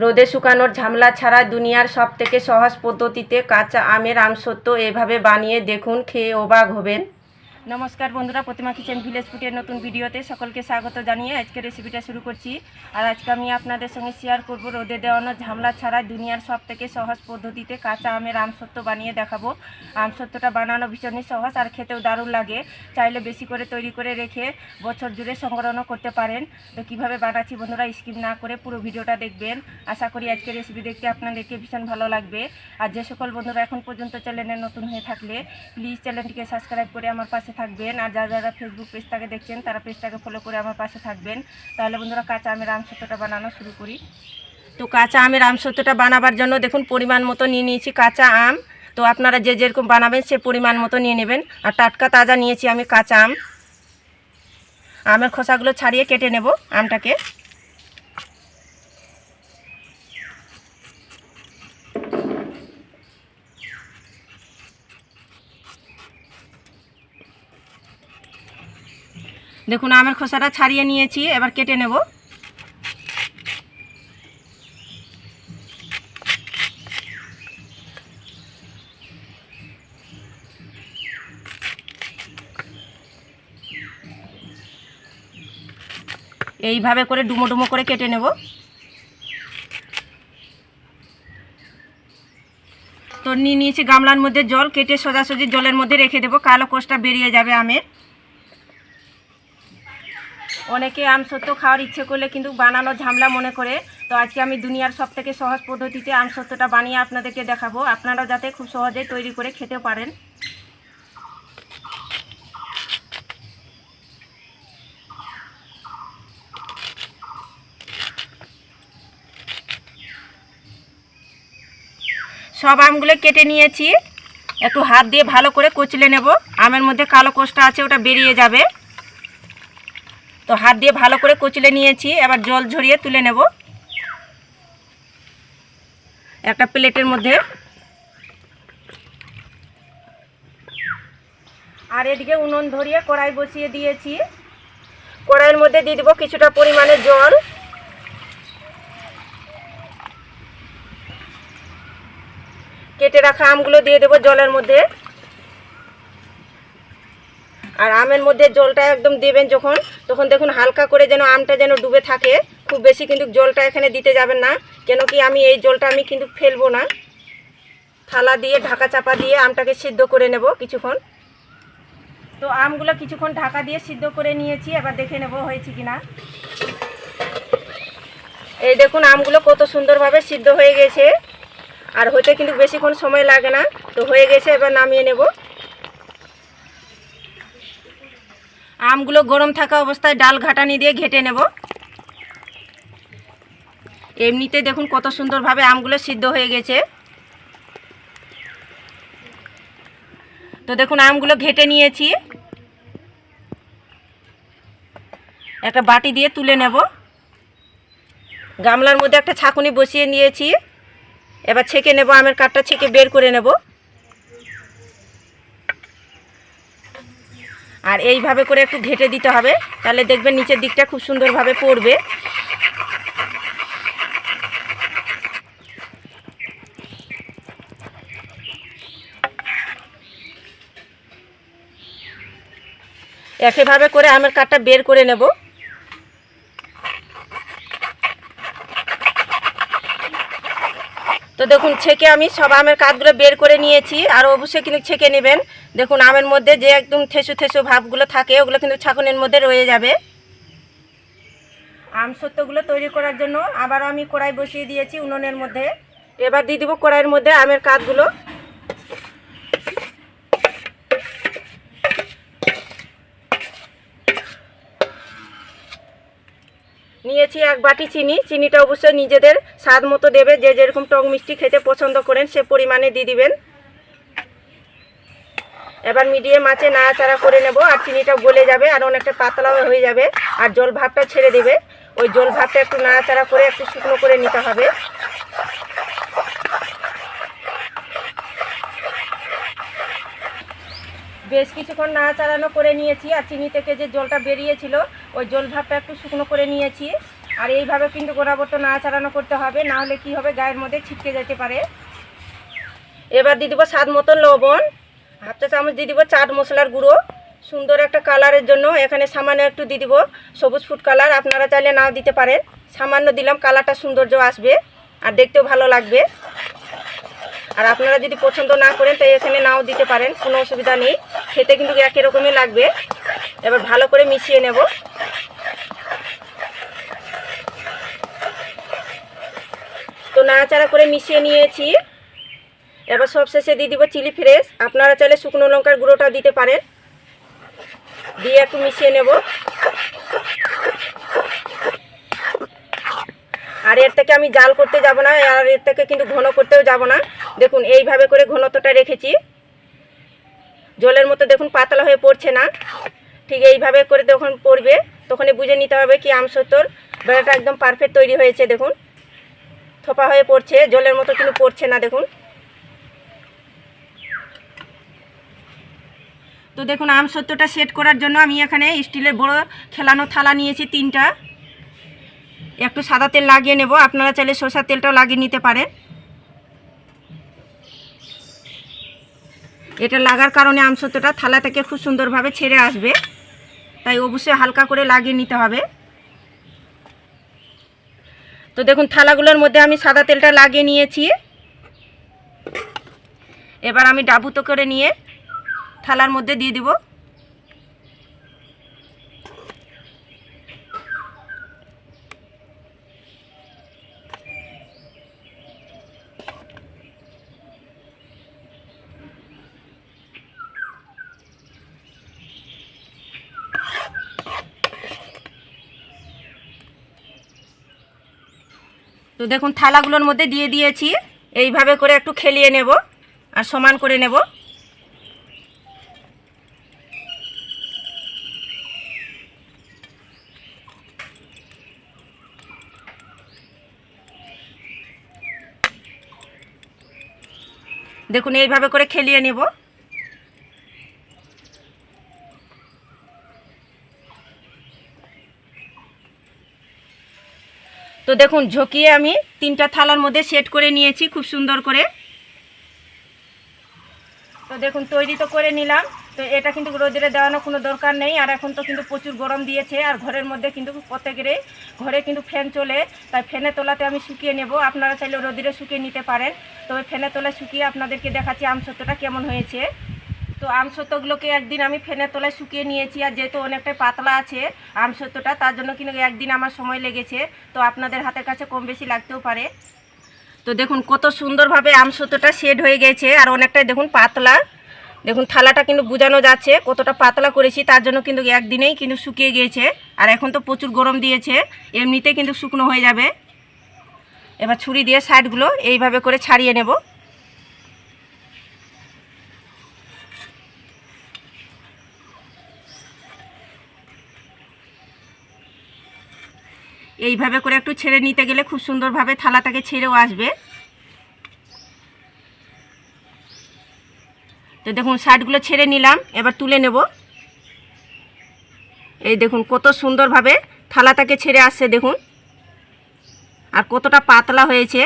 রোদে শুকানোর ঝামেলা ছাড়া দুনিয়ার সবথেকে সহজ পদ্ধতিতে কাঁচা আমের আমসত্ত্ব এভাবে বানিয়ে দেখুন, খেয়ে অবাক হবেন। নমস্কার বন্ধুরা, প্রতিমা কিচেন ভিলেজ ফুডের নতুন ভিডিওতে সকলকে স্বাগত জানিয়ে আজকে রেসিপিটা শুরু করছি। আর আজকে আমি আপনাদের সঙ্গে শেয়ার করব রোদে দেওয়ানো ঝামেলা ছাড়া দুনিয়ার সবথেকে সহজ পদ্ধতিতে কাঁচা আমের আমসত্ত্ব বানিয়ে দেখাবো। আমসত্ত্বটা বানানো ভীষণই সহজ আর খেতেও দারুণ লাগে। চাইলে বেশি করে তৈরি করে রেখে বছর জুড়ে সংগ্রহণও করতে পারেন। তো কীভাবে বানাচ্ছি বন্ধুরা, স্কিপ না করে পুরো ভিডিওটা দেখবেন। আশা করি আজকের রেসিপি দেখতে আপনাদেরকে ভীষণ ভালো লাগবে। আর যে সকল বন্ধুরা এখন পর্যন্ত চ্যানেলে নতুন হয়ে থাকলে প্লিজ চ্যানেলটিকে সাবস্ক্রাইব করে আমার পাশে থাকবেন। আর যারা ফেসবুক পেজটাকে দেখছেন তারা পেজটাকে ফলো করে আমার পাশে থাকবেন। তাহলে বন্ধুরা কাঁচা আমের আমসত্ত্বটা বানানো শুরু করি। তো কাঁচা আমের আমসত্ত্বটা বানাবার জন্য দেখুন পরিমাণ মতো নিয়ে নিয়েছি কাঁচা আম। তো আপনারা যে যেরকম বানাবেন সে পরিমাণ মতো নিয়ে নেবেন। আর টাটকা তাজা নিয়েছি আমি কাঁচা আম। আমের খোসাগুলো ছাড়িয়ে কেটে নেব আমটাকে। দেখুন আমের খোসাটা ছাড়িয়ে নিয়েছি, এবার কেটে নেব। এইভাবে করে ডুমো ডুমো করে কেটে নেব। তো নিয়ে নিয়েছি গামলার মধ্যে জল, কেটে সোজাসুজি জলের মধ্যে রেখে দেবো, কালো কোষটা বেরিয়ে যাবে আমের। অনেকে আমসত্ত্ব খাওয়ার ইচ্ছে করলে কিন্তু বানানো ঝামেলা মনে করে। তো আজকে আমি দুনিয়ার সবথেকে সহজ পদ্ধতিতে আমসত্ত্বটা বানিয়ে আপনাদেরকে দেখাবো, আপনারাও যাতে খুব সহজেই তৈরি করে খেতে পারেন। সব আমগুলো কেটে নিয়েছি, একটু হাত দিয়ে ভালো করে কচলে নেব। আমের মধ্যে কালো কোষটা আছে ওটা বেরিয়ে যাবে। তো হাত দিয়ে ভালো করে কচলে নিয়েছি, এবার জল ঝরিয়ে তুলে নেব একটা প্লেটের মধ্যে। আর এদিকে উনুন ধরিয়ে কড়াই বসিয়ে দিয়েছি। কড়াইয়ের মধ্যে দিয়ে দেবো কিছুটা পরিমাণে জল। কেটে রাখা আমগুলো দিয়ে দেবো জলের মধ্যে। আর আমের মধ্যে জলটা একদম দেবেন যখন, তখন দেখুন হালকা করে যেন আমটা যেন ডুবে থাকে। খুব বেশি কিন্তু জলটা এখানে দিতে যাবেন না, কেন কি আমি এই জলটা আমি কিন্তু ফেলবো না। থালা দিয়ে ঢাকা চাপা দিয়ে আমটাকে সিদ্ধ করে নেব কিছুক্ষণ। তো আমগুলো কিছুক্ষণ ঢাকা দিয়ে সিদ্ধ করে নিয়েছি, এবার দেখে নেব হয়েছে কিনা। এই দেখুন আমগুলো কত সুন্দরভাবে সিদ্ধ হয়ে গেছে, আর হতে কিন্তু বেশিক্ষণ সময় লাগে না। তো হয়ে গেছে, এবার নামিয়ে নেব। আমগুলো গরম থাকা অবস্থায় ডাল ঘাটানি দিয়ে ঘেটে নেব। এমনিতে দেখুন কত সুন্দরভাবে আমগুলো সিদ্ধ হয়ে গেছে। তো দেখুন আমগুলো ঘেটে নিয়েছি, একটা বাটি দিয়ে তুলে নেব। গামলার মধ্যে একটা ছাঁকুনি বসিয়ে নিয়েছি, এবার ছেঁকে নেব। আমের কাঠটা ছেঁকে বের করে নেব। আর এইভাবে করে একটু ঘেটে দিতে হবে, তাহলে দেখবেন নিচের দিকটা খুব সুন্দরভাবে পড়বে। একইভাবে করে আমের কাঠটা বের করে নেব। তো দেখুন ছেঁকে আমি সব আমের কাঠগুলো বের করে নিয়েছি। আর অবশ্যই কিন্তু ছেঁকে নেবেন। দেখুন আমের মধ্যে যে একদম ঠেসু ঠেসু ভাবগুলো থাকে ওগুলো কিন্তু ছাঁকুনির মধ্যে রয়ে যাবে। আমসত্ত্বগুলো তৈরি করার জন্য আবারও আমি কড়াই বসিয়ে দিয়েছি উনুনের মধ্যে। এবার দিয়ে দেবো কড়াইয়ের মধ্যে আমের কাঠগুলো। নিয়েছি এক বাটি চিনি। চিনিটা অবশ্যই নিজেদের স্বাদ মতো দেবে, যে যেরকম টক মিষ্টি খেতে পছন্দ করেন সে পরিমাণে দিয়ে দিবেন। এবার মিডিয়াম আঁচে নাড়াচাড়া করে নেব। আর চিনিটা গলে যাবে আর অনেকটা পাতলাও হয়ে যাবে, আর জল ভাবটা ছেড়ে দেবে। ওই জল ভাবটা একটু নাড়াচাড়া করে একটু শুকনো করে নিতে হবে। বেশ কিছুক্ষণ নাড়াচাড়ানো করে নিয়েছি। আর চিনি থেকে যে জলটা বেরিয়েছিল ওই জল ভাবটা একটু শুকনো করে নিয়েছি। আর এইভাবে কিন্তু গোড়াবর্ত নাড়াচাড়ানো করতে হবে, না হলে কী হবে, গায়ের মধ্যে ছিটকে যেতে পারে। এবার দিয়ে দেবো স্বাদ মতন লবণ, হাফ চা চামচ দিয়ে দেবো চাট মশলার গুঁড়ো, সুন্দর একটা কালারের জন্য এখানে সামান্য একটু দিয়ে দেবো সবুজ ফুড কালার, আপনারা চাইলে নাও দিতে পারেন। সামান্য দিলাম, কালারটা সৌন্দর্য আসবে আর দেখতেও ভালো লাগবে। আর আপনারা যদি পছন্দ না করেন তাই এখানে নাও দিতে পারেন, কোনো অসুবিধা নেই, খেতে কিন্তু একই রকমই লাগবে। এবার ভালো করে মিশিয়ে নেব। তো নাড়াচাড়া করে মিশিয়ে নিয়েছি। এবার সবশেষে দিয়ে দিব চিলি ফ্রেশ, আপনারা চাইলে শুকনো লঙ্কার গুঁড়োটা দিতে পারেন, দিয়ে একটু মিশিয়ে নেব। আর এর থেকে আমি জাল করতে যাব না, আর এর থেকে কিন্তু ঘন করতেও যাব না। দেখুন এইভাবে করে ঘনত্বটা রেখেছি, জলের মতো দেখুন পাতলা হয়ে পড়ছে না। ঠিক এইভাবে করে যখন পড়বে তখনই বুঝে নিতে হবে কি আমসত্ত্বর বেড়াটা একদম পারফেক্ট তৈরি হয়েছে। দেখুন থোপা হয়ে পড়ছে, জলের মতো কিন্তু পড়ছে না। দেখুন, তো দেখুন আমসত্ত্বটা সেট করার জন্য আমি এখানে স্টিলের বড় খেলানো থালা নিয়েছি 3টা। একটু সাদা তেল লাগিয়ে নেব, আপনারা চাইলে সরষের তেলটাও লাগিয়ে নিতে পারেন। এটা লাগার কারণে আমসত্ত্বটা থালা থেকে খুব সুন্দরভাবে ছেড়ে আসবে, তাই অবশ্যই হালকা করে লাগিয়ে নিতে হবে। তো দেখুন থালাগুলোর মধ্যে আমি সাদা তেলটা লাগিয়ে নিয়েছি। এবার আমি ডাবুতো করে নিয়ে থালার মধ্যে দিয়ে দিব। তো দেখুন থালাগুলোর মধ্যে দিয়ে দিয়েছি, এইভাবে করে একটু খেলিয়ে নেব আর সমান করে নেব। দেখুন এইভাবে করে খেলিয়ে নেব। তো দেখুন ঝকিয়ে আমি 3টা থালার মধ্যে সেট করে নিয়েছি খুব সুন্দর করে। তো দেখুন তৈরি তো করে নিলাম। তো এটা কিন্তু রোদে দেওয়ানো কোনো দরকার নেই, আর এখন তো কিন্তু প্রচুর গরম দিয়েছে, আর ঘরের মধ্যে কিন্তু প্রত্যেকেরই ঘরে কিন্তু ফ্যান চলে, তাই ফ্যানের তলাতে আমি শুকিয়ে নেব। আপনারা চাইলে রোদে শুকিয়ে নিতে পারেন। তো ওই ফ্যানের তলায় শুকিয়ে আপনাদেরকে দেখাচ্ছি আমসত্ত্বটা কেমন হয়েছে। তো আমসত্ত্বগুলোকে একদিন আমি ফ্যানের তলায় শুকিয়ে নিয়েছি, আর যেহেতু অনেকটাই পাতলা আছে আমসত্ত্বটা, তার জন্য কিন্তু একদিন আমার সময় লেগেছে। তো আপনাদের হাতের কাছে কম বেশি লাগতেও পারে। তো দেখুন কত সুন্দরভাবে আমসত্ত্বটা শেড হয়ে গেছে, আর অনেকটাই দেখুন পাতলা। দেখুন থালাটা কিন্তু বোঝানো যাচ্ছে কতটা পাতলা করেছি, তার জন্য কিন্তু একদিনেই কিন্তু শুকিয়ে গিয়েছে। আর এখন তো প্রচুর গরম দিয়েছে, এমনিতে কিন্তু শুকনো হয়ে যাবে। এবার ছুরি দিয়ে সাইডগুলো এইভাবে করে ছাড়িয়ে নেব। এইভাবে করে একটু ছেড়ে নিতে গেলে খুব সুন্দরভাবে থালাটাকে ছেড়েও আসবে। তো দেখুন সাইডগুলো ছেড়ে নিলাম, এবার তুলে নেব। এই দেখুন কত সুন্দরভাবে থালাটাকে ছেড়ে আসছে দেখুন, আর কতটা পাতলা হয়েছে।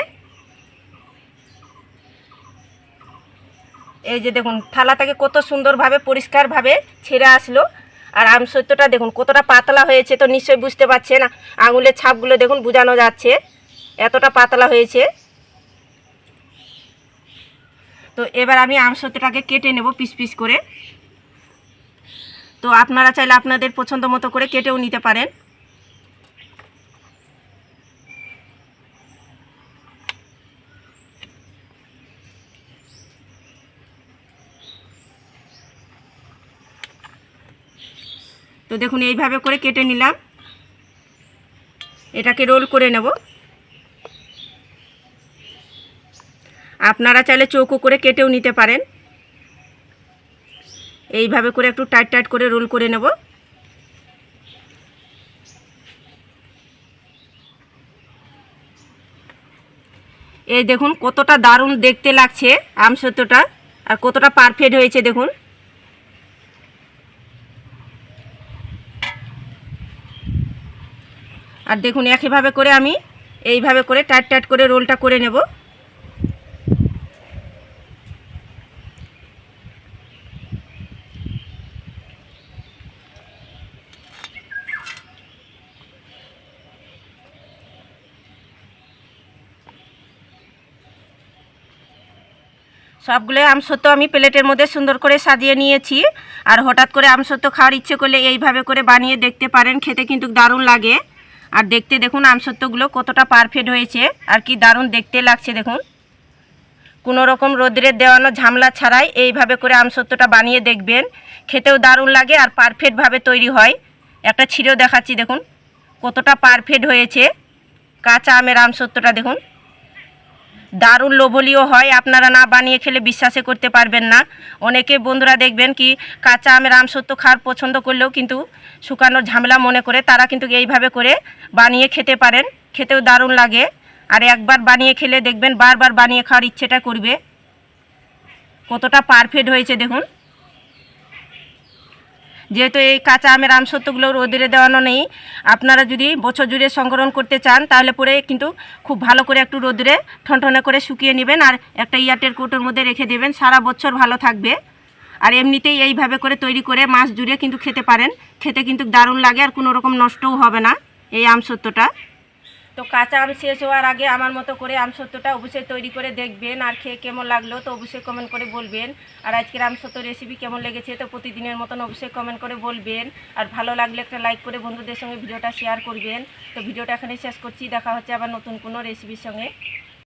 এই যে দেখুন থালাটাকে কত সুন্দরভাবে পরিষ্কারভাবে ছেড়ে আসলো। আর আমসত্ত্বটা দেখুন কতটা পাতলা হয়েছে, তো নিশ্চয়ই বুঝতে পারছেন, আঙুলের ছাপগুলো দেখুন বোঝানো যাচ্ছে এতটা পাতলা হয়েছে। তো এবার আমি আমসত্ত্বটাকে কেটে নেব পিস পিস করে। তো আপনারা চাইলে আপনাদের পছন্দ মতো করে কেটেও নিতে পারেন। তো দেখুন এইভাবে করে কেটে নিলাম, এটাকে রোল করে নেব। আপনারা চাইলে চৌকো করে কেটেও নিতে পারেন। এইভাবে করে একটু টাইট টাইট করে রোল করে নেব। এই দেখুন কতটা দারুণ দেখতে লাগছে আমসত্ত্বটা, আর কতটা পারফেক্ট হয়েছে দেখুন। আর দেখুন একইভাবে করে আমি এইভাবে করে টাইট টাইট করে রোলটা করে নেব। সবগুলো আমসত্ব আমি প্লেটের মধ্যে সুন্দর করে সাজিয়ে নিয়েছি। আর হঠাৎ করে আমসত্ব খাওয়ার ইচ্ছে করলে এইভাবে করে বানিয়ে দেখতে পারেন, খেতে কিন্তু দারুণ লাগে। আর দেখতে দেখুন আমসত্বগুলো কতটা পারফেক্ট হয়েছে আর কি দারুণ দেখতে লাগছে। দেখুন কোনো রকম রোদ্রে দেওয়ানো ঝামেলা ছাড়াই এইভাবে করে আমসত্বটা বানিয়ে দেখবেন, খেতেও দারুণ লাগে আর পারফেক্টভাবে তৈরি হয়। একটা ছিঁড়েও দেখাচ্ছি, দেখুন কতটা পারফেক্ট হয়েছে। কাঁচা আমের আমসত্বটা দেখুন দারুণ লোভনীয় হয়, আপনারা না বানিয়ে খেলে বিশ্বাসে করতে পারবেন না। অনেকে বন্ধুরা দেখবেন কি কাঁচা আমের আমসত্ব খাওয়ার পছন্দ করলেও কিন্তু শুকানোর ঝামেলা মনে করে, তারা কিন্তু এইভাবে করে বানিয়ে খেতে পারেন, খেতেও দারুণ লাগে। আর একবার বানিয়ে খেলে দেখবেন বারবার বানিয়ে খাওয়ার ইচ্ছেটা করবে। কতটা পারফেক্ট হয়েছে দেখুন। যেহেতু এই কাঁচা আমের আমসত্বগুলো রোদে দেওয়ানো নেই, আপনারা যদি বছর জুড়ে সংরক্ষণ করতে চান তাহলে পরে কিন্তু খুব ভালো করে একটু রোদে ঠনঠনে করে শুকিয়ে নেবেন আর একটা ইয়ারটেল কৌটোর মধ্যে রেখে দেবেন, সারা বছর ভালো থাকবে। আর এমনিতেই এইভাবে করে তৈরি করে মাস জুড়ে কিন্তু খেতে পারেন, খেতে কিন্তু দারুণ লাগে আর কোনো রকম নষ্টও হবে না এই আমসত্বটা। তো কাঁচা আম শেষ হওয়ার আগে আমার মতো করে আমসত্বটা অবশ্যই তৈরি করে দেখবেন, আর খেয়ে কেমন লাগলো তো অবশ্যই কমেন্ট করে বলবেন। আর আজকের আমসত্ব রেসিপি কেমন লেগেছে তো প্রতিদিনের মতন অবশ্যই কমেন্ট করে বলবেন। আর ভালো লাগলে একটা লাইক করে বন্ধুদের সঙ্গে ভিডিওটা শেয়ার করবেন। তো ভিডিওটা এখানে শেষ করছি, দেখা হচ্ছে আবার নতুন কোনো রেসিপির সঙ্গে।